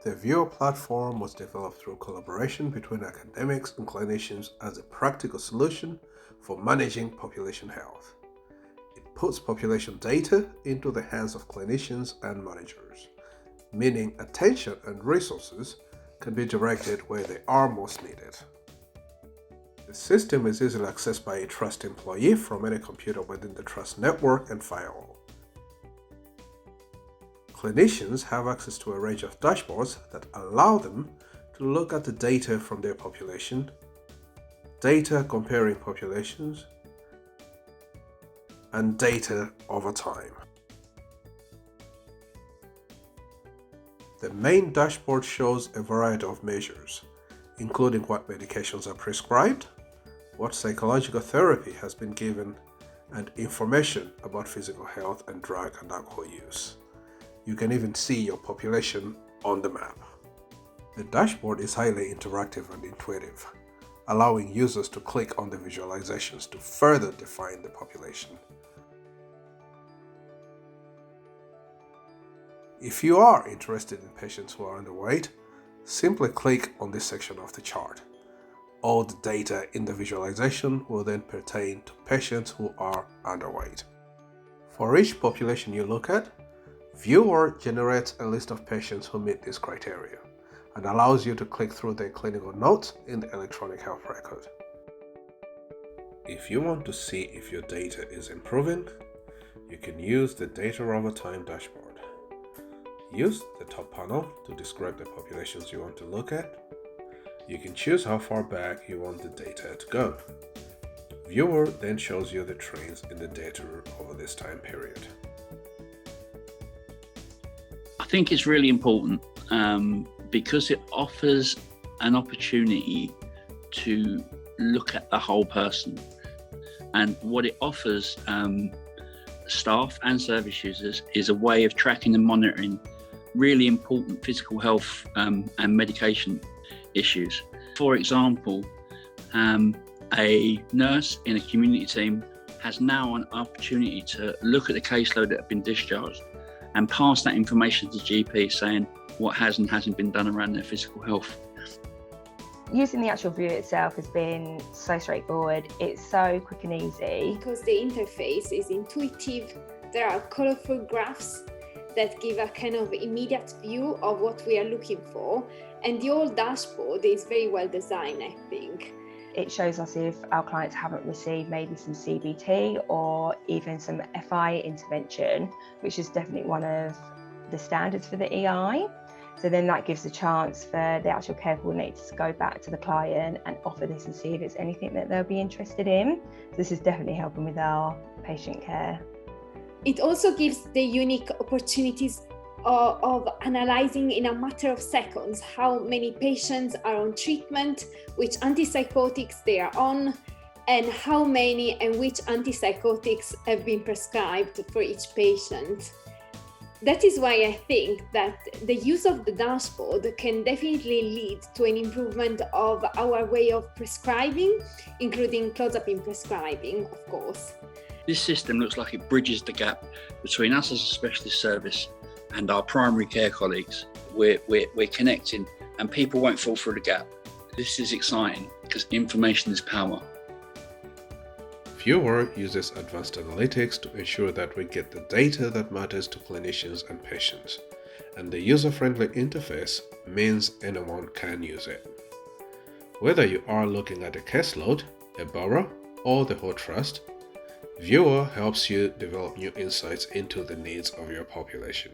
The Viewer platform was developed through collaboration between academics and clinicians as a practical solution for managing population health. It puts population data into the hands of clinicians and managers, meaning attention and resources can be directed where they are most needed. The system is easily accessed by a Trust employee from any computer within the Trust network and firewall. Clinicians have access to a range of dashboards that allow them to look at the data from their population, data comparing populations, and data over time. The main dashboard shows a variety of measures, including what medications are prescribed, what psychological therapy has been given, and information about physical health and drug and alcohol use. You can even see your population on the map. The dashboard is highly interactive and intuitive, allowing users to click on the visualizations to further define the population. If you are interested in patients who are underweight, simply click on this section of the chart. All the data in the visualization will then pertain to patients who are underweight. For each population you look at, Viewer generates a list of patients who meet this criteria and allows you to click through their clinical notes in the electronic health record. If you want to see if your data is improving, you can use the Data Over Time dashboard. Use the top panel to describe the populations you want to look at. You can choose how far back you want the data to go. Viewer then shows you the trends in the data over this time period. I think it's really important because it offers an opportunity to look at the whole person, and what it offers staff and service users is a way of tracking and monitoring really important physical health and medication issues. For example, a nurse in a community team has now an opportunity to look at the caseload that have been discharged and pass that information to GP saying what has and hasn't been done around their physical health. Using the actual view itself has been so straightforward. It's so quick and easy. Because the interface is intuitive, there are colorful graphs that give a kind of immediate view of what we are looking for, and the whole dashboard is very well designed, I think. It shows us if our clients haven't received maybe some CBT or even some FI intervention, which is definitely one of the standards for the EI. So then that gives a chance for the actual care coordinator to go back to the client and offer this and see if it's anything that they'll be interested in. So this is definitely helping with our patient care. It also gives the unique opportunities of analyzing in a matter of seconds how many patients are on treatment, which antipsychotics they are on, and how many and which antipsychotics have been prescribed for each patient. That is why I think that the use of the dashboard can definitely lead to an improvement of our way of prescribing, including close-up in prescribing, of course. This system looks like it bridges the gap between us as a specialist service and our primary care colleagues. We're connecting and people won't fall through the gap. This is exciting because information is power. Viewer uses advanced analytics to ensure that we get the data that matters to clinicians and patients, and the user-friendly interface means anyone can use it. Whether you are looking at a caseload, a borough, or the whole trust, Viewer helps you develop new insights into the needs of your population.